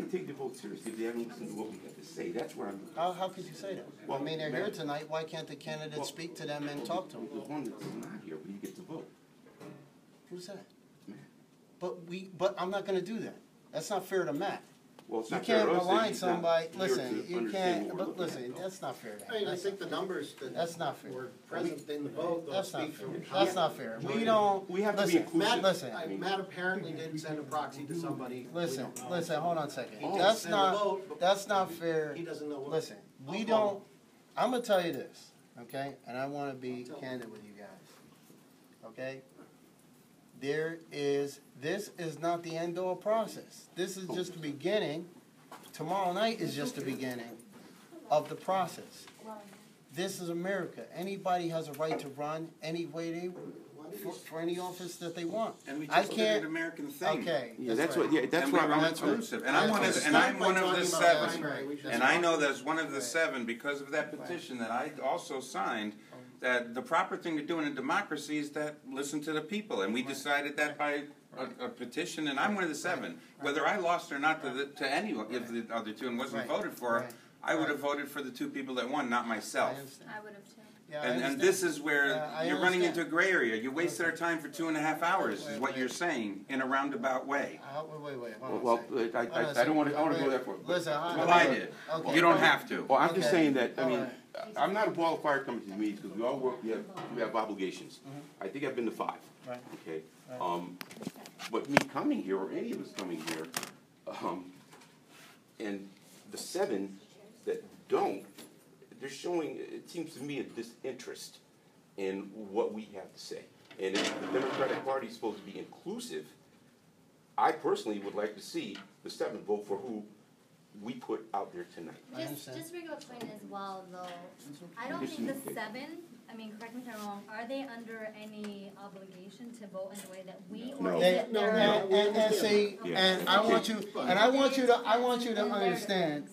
can take the vote seriously if they haven't listened to what we have to say. That's where I'm. How could you say that? Well, I mean, they're here tonight. Why can't the candidates speak to them and talk to them? There's one that's not here, but he gets to vote. Who's that? But I'm not going to do that. That's not fair to Matt. Well, it's you not can't fair to us that malign he's somebody. not here Listen, to you understand can't. what we're But looking listen, at. that's not fair. I mean, I think the numbers that that's not fair. were present in the vote don't That's not speak fair. for the That's not fair. We don't. We have to be listen. inclusive. Listen. Matt apparently did send a proxy to somebody. Listen. Listen. Hold on a second. He That's sent a not. vote, but That's not fair. He doesn't know what. Listen. We don't. I'm gonna tell you this, okay? And I want to be candid with you guys, okay? This is not the end-all process. This is just the beginning. Tomorrow night is just the beginning of the process. This is America. Anybody has a right to run any way they for any office that they want. And we just did an American thing. Okay. Yeah, that's what. Yeah, that's and what we're inclusive. And I'm one of the 7. And I know that's one of the 7 because of that petition that I also signed. That the proper thing to do in a democracy is that listen to the people, and we decided that by a petition. And I'm one of the 7. Whether I lost or not to any of the other 2 and wasn't voted for, I would have voted for the 2 people that won, not myself. I would have too. Yeah, and this is where you're running into a gray area. You wasted our time for 2.5 hours, is what you're saying, in a roundabout way. Wait. Well, I don't want to go that far. Listen, well, I did. Okay. You don't have to. Well, I'm just saying that. I mean, I'm not a qualifier coming to the meetings because we all work. We have obligations. I think I've been to 5. Right. Okay. But me coming here, or any of us coming here, and the 7 that don't, they're showing, it seems to me, a disinterest in what we have to say. And if the Democratic Party is supposed to be inclusive, I personally would like to see the 7 vote for who we put out there tonight. Just to bring up a point as well, though, I don't think the 7, I mean, correct me if I'm wrong, are they under any obligation to vote in the way that we, or is it their and see, and I want you to understand,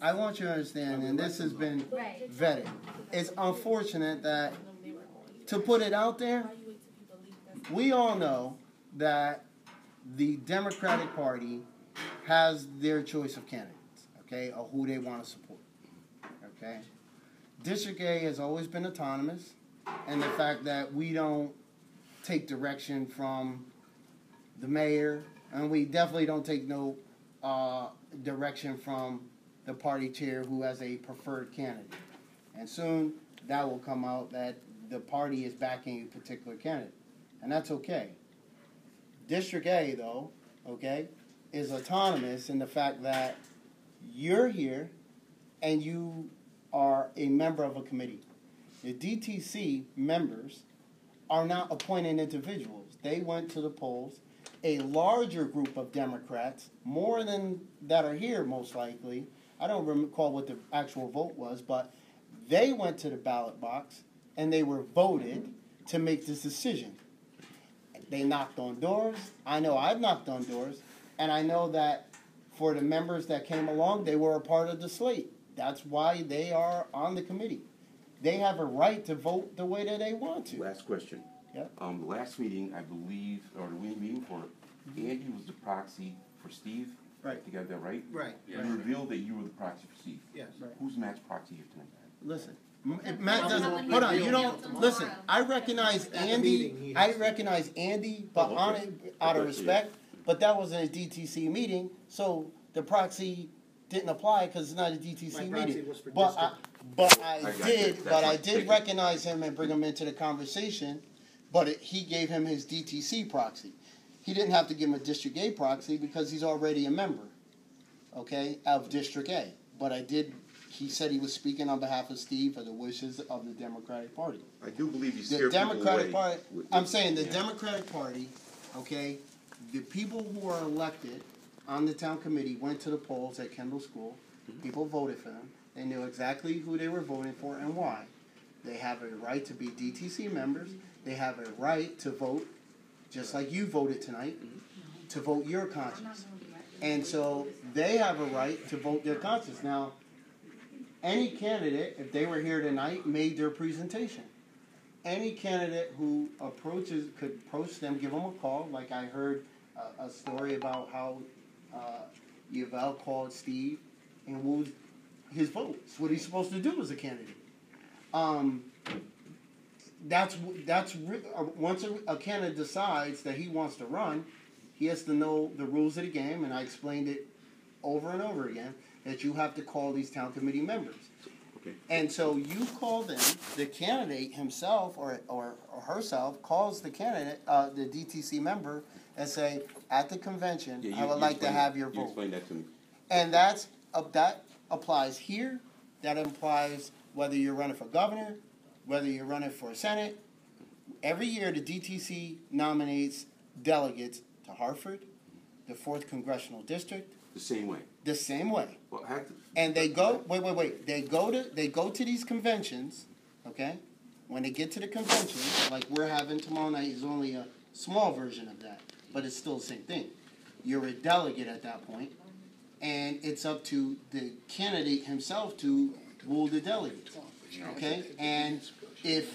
and this has been vetted. It's unfortunate that, to put it out there, we all know that the Democratic Party has their choice of candidates, okay, of who they want to support, okay? District A has always been autonomous, and the fact that we don't take direction from the mayor, and we definitely don't take no direction from the party chair who has a preferred candidate. And soon that will come out that the party is backing a particular candidate, and that's okay. District A, though, okay, is autonomous in the fact that you're here and you are a member of a committee. The DTC members are not appointed individuals. They went to the polls. A larger group of Democrats, more than that are here most likely, I don't recall what the actual vote was, but they went to the ballot box and they were voted to make this decision. They knocked on doors. I know I've knocked on doors, and I know that for the members that came along, they were a part of the slate. That's why they are on the committee. They have a right to vote the way that they want to. Last question. Yep. Last meeting, I believe, or the meeting before, Andy was the proxy for Steve. Right. You got that right? Right. You revealed that you were the proxy for Steve. Yes. Right. Who's Matt's proxy here tonight? Listen, Matt doesn't. Hold on. You don't listen. I recognize Andy. I recognize Andy, but out of respect. But that wasn't a DTC meeting, so the proxy didn't apply because it's not a DTC meeting. But I did recognize him and bring him into the conversation. But he gave him his DTC proxy. He didn't have to give him a District A proxy because he's already a member, okay, of District A. But he said he was speaking on behalf of Steve for the wishes of the Democratic Party. I do believe he's the Democratic Party. I'm saying the Democratic Party, okay, the people who are elected on the town committee went to the polls at Kendall School. People voted for them. They knew exactly who they were voting for and why. They have a right to be DTC members. They have a right to vote, just like you voted tonight, to vote your conscience. And so they have a right to vote their conscience. Now, any candidate, if they were here tonight, made their presentation. Any candidate who could approach them, give them a call. Like I heard a story about how Yvel called Steve and wooed his vote. It's what he's supposed to do as a candidate. Once a candidate decides that he wants to run, he has to know the rules of the game, and I explained it over and over again, that you have to call these town committee members. Okay. And so you call them, the candidate himself or herself calls the candidate, the DTC member, and say, at the convention, I would like to have your vote. You explained that to me. And that applies here. That implies whether you're running for governor, whether you're running for Senate. Every year, the DTC nominates delegates to Hartford, the 4th Congressional District. The same way. The same way. Well, And they go. Wait. They go to these conventions. Okay. When they get to the convention, like we're having tomorrow night, is only a small version of that, but it's still the same thing. You're a delegate at that point, and it's up to the candidate himself to rule the delegates. Okay. And if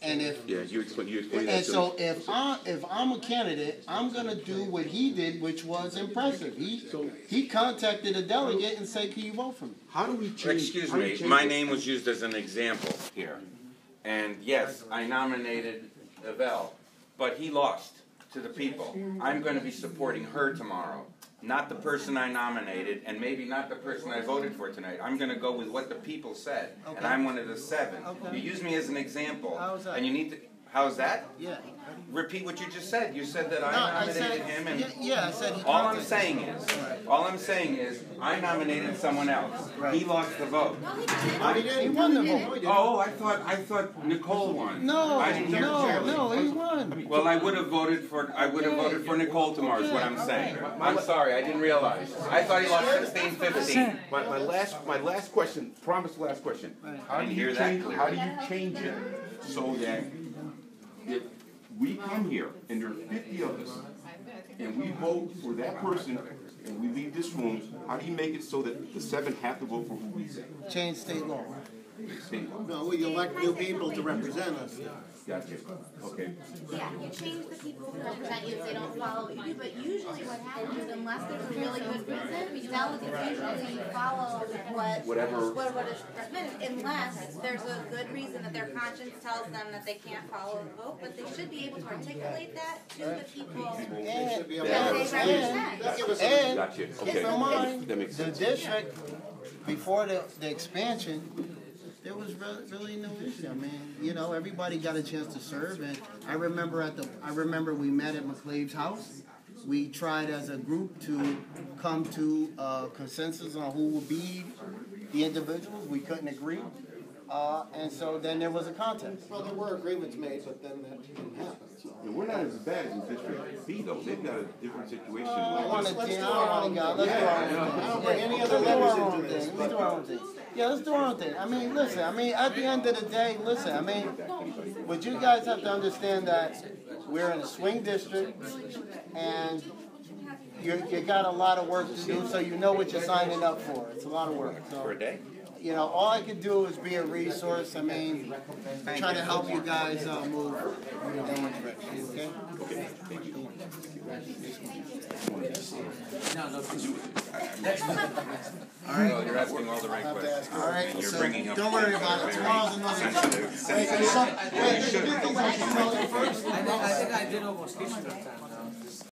yeah, you explained that. and so if I'm a candidate, I'm gonna do what he did, which was impressive. He contacted a delegate and said, "Can you vote for me?" How do we change? Excuse me, my name was used as an example here. And yes, I nominated Yvel, but he lost to the people. I'm going to be supporting her tomorrow, not the person I nominated, and maybe not the person I voted for tonight. I'm going to go with what the people said, Okay. and I'm one of the 7. Okay. You use me as an example, How's that? and you need to. How's that? Yeah. Repeat what you just said. You said that I nominated him, and yeah, I said he all I'm contacted. saying is, I nominated someone else. Right. He lost the vote. He won the vote. Oh, I thought Nicole won. No, I didn't hear no, he won. Well, I would have voted for Nicole tomorrow. Is what I'm saying. I'm sorry, I didn't realize. I thought he lost 16-15. My last question. Promise, last question. I didn't hear that clearly. How do you change it so that if we come here and there are 50 of us and we vote for that person and we leave this room, how do you make it so that the 7 have to vote for who we say? Change state law. State law. No, we elect new people to represent us. Gotcha. Okay. Yeah, you change the people who represent you if they don't follow what you do, but usually what happens is unless there's a really good reason, delegates usually follow what is recommended, unless there's a good reason that their conscience tells them that they can't follow the vote, but they should be able to articulate that to the people They should be able that to they represent. And Gotcha. Okay. keep in mind, That makes the sense. district, before the expansion, there was really no issue. I mean, you know, everybody got a chance to serve, and I remember we met at McClave's house. We tried as a group to come to a consensus on who would be the individuals. We couldn't agree. And so then there was a contest. Well, there were agreements made, but then that didn't happen. So. And we're not as bad as District B, though. They've got a different situation. Let's do our own thing. I don't bring any other letters into this. Let's do our own thing. Yeah, let's do our own thing. I mean, listen, at the end of the day, what you guys have to understand that we're in a swing district, and you got a lot of work to do, so you know what you're signing up for. It's a lot of work. So, For a day? you know, all I can do is be a resource. I mean, try to help you guys move in one direction. Okay? Okay. Thank you. All right. Well, you're asking all the right questions. All right. And you're So bringing up don't worry about it. Tomorrow's another. sensitive Wait, you should. I think I did almost history.